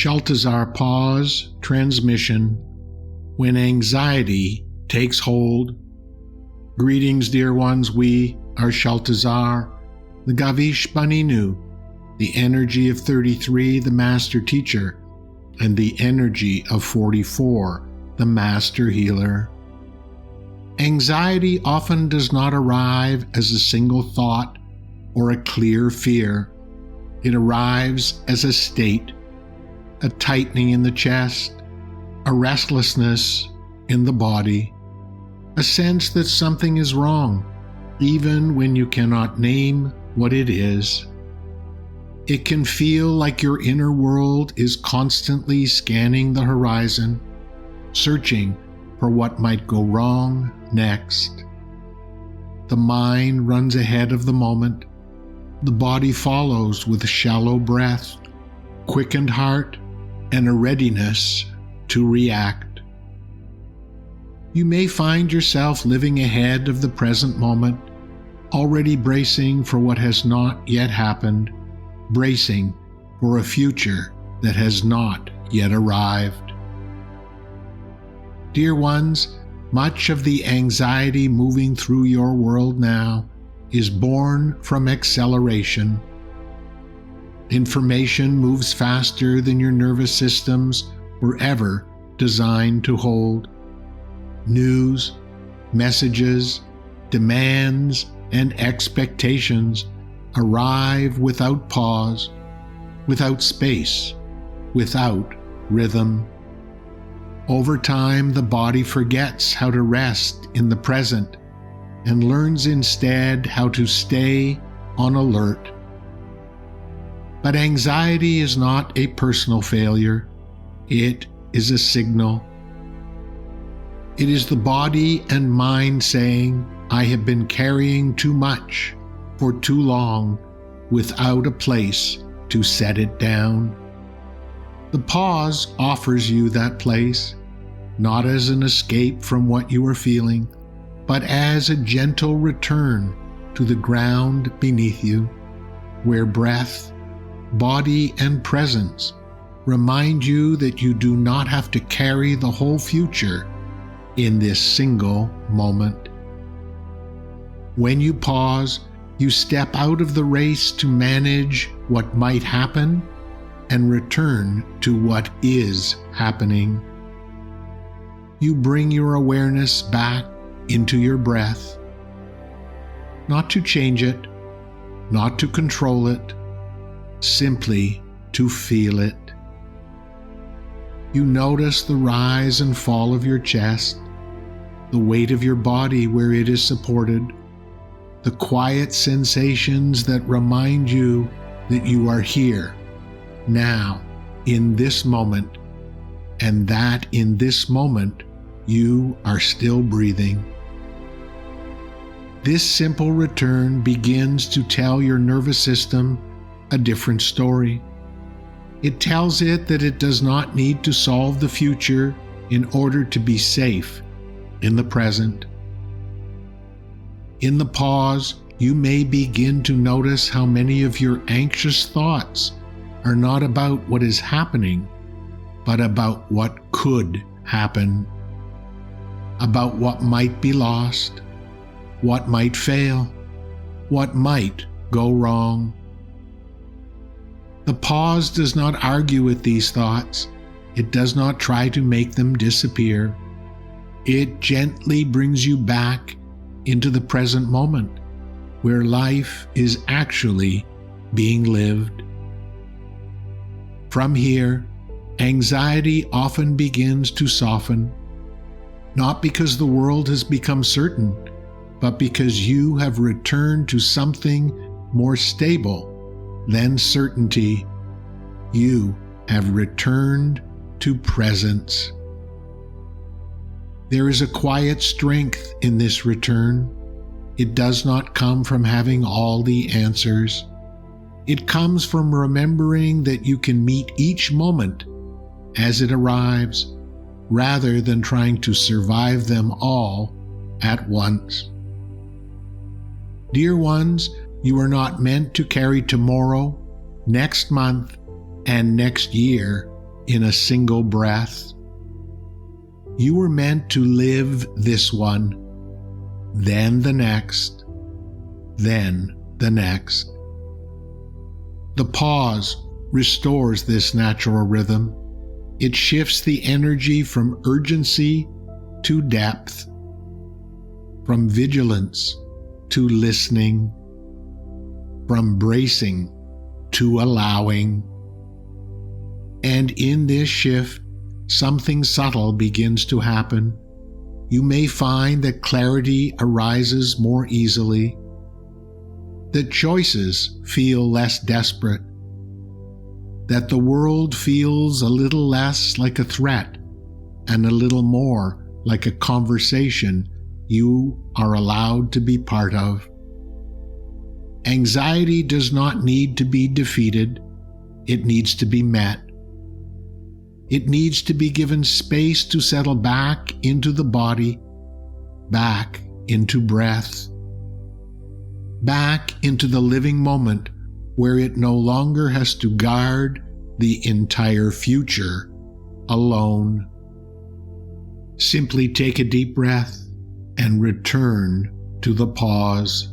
Shaltazar pause transmission when anxiety takes hold. Greetings, dear ones. We are Shaltazar, the Gavish Baninu, the energy of 33, the Master Teacher, and the energy of 44, the Master Healer. Anxiety often does not arrive as a single thought or a clear fear. It arrives as a state, a tightening in the chest, a restlessness in the body, a sense that something is wrong, even when you cannot name what it is. It can feel like your inner world is constantly scanning the horizon, searching for what might go wrong next. The mind runs ahead of the moment. The body follows with a shallow breath, quickened heart, and a readiness to react. You may find yourself living ahead of the present moment, already bracing for what has not yet happened, bracing for a future that has not yet arrived. Dear ones, much of the anxiety moving through your world now is born from acceleration. Information moves faster than your nervous systems were ever designed to hold. News, messages, demands, and expectations arrive without pause, without space, without rhythm. Over time, the body forgets how to rest in the present and learns instead how to stay on alert. But anxiety is not a personal failure. It is a signal. It is the body and mind saying, I have been carrying too much for too long without a place to set it down. The pause offers you that place, not as an escape from what you are feeling, but as a gentle return to the ground beneath you, where breath, body, and presence remind you that you do not have to carry the whole future in this single moment. When you pause, you step out of the race to manage what might happen and return to what is happening. You bring your awareness back into your breath, not to change it, not to control it, simply to feel it. You notice the rise and fall of your chest, the weight of your body where it is supported, the quiet sensations that remind you that you are here, now, in this moment, and that in this moment you are still breathing. This simple return begins to tell your nervous system a different story. It tells it that it does not need to solve the future in order to be safe in the present. In the pause, you may begin to notice how many of your anxious thoughts are not about what is happening, but about what could happen, about what might be lost, what might fail, what might go wrong. The pause does not argue with these thoughts. It does not try to make them disappear. It gently brings you back into the present moment, where life is actually being lived. From here, anxiety often begins to soften, not because the world has become certain, but because you have returned to something more stable than certainty. You have returned to presence. There is a quiet strength in this return. It does not come from having all the answers. It comes from remembering that you can meet each moment as it arrives, rather than trying to survive them all at once. Dear ones, you are not meant to carry tomorrow, next month, and next year in a single breath. You were meant to live this one, then the next, then the next. The pause restores this natural rhythm. It shifts the energy from urgency to depth, from vigilance to listening, from bracing to allowing. And in this shift, something subtle begins to happen. You may find that clarity arises more easily, that choices feel less desperate, that the world feels a little less like a threat and a little more like a conversation you are allowed to be part of. Anxiety does not need to be defeated. It needs to be met. It needs to be given space to settle back into the body, back into breath, back into the living moment where it no longer has to guard the entire future alone. Simply take a deep breath and return to the pause.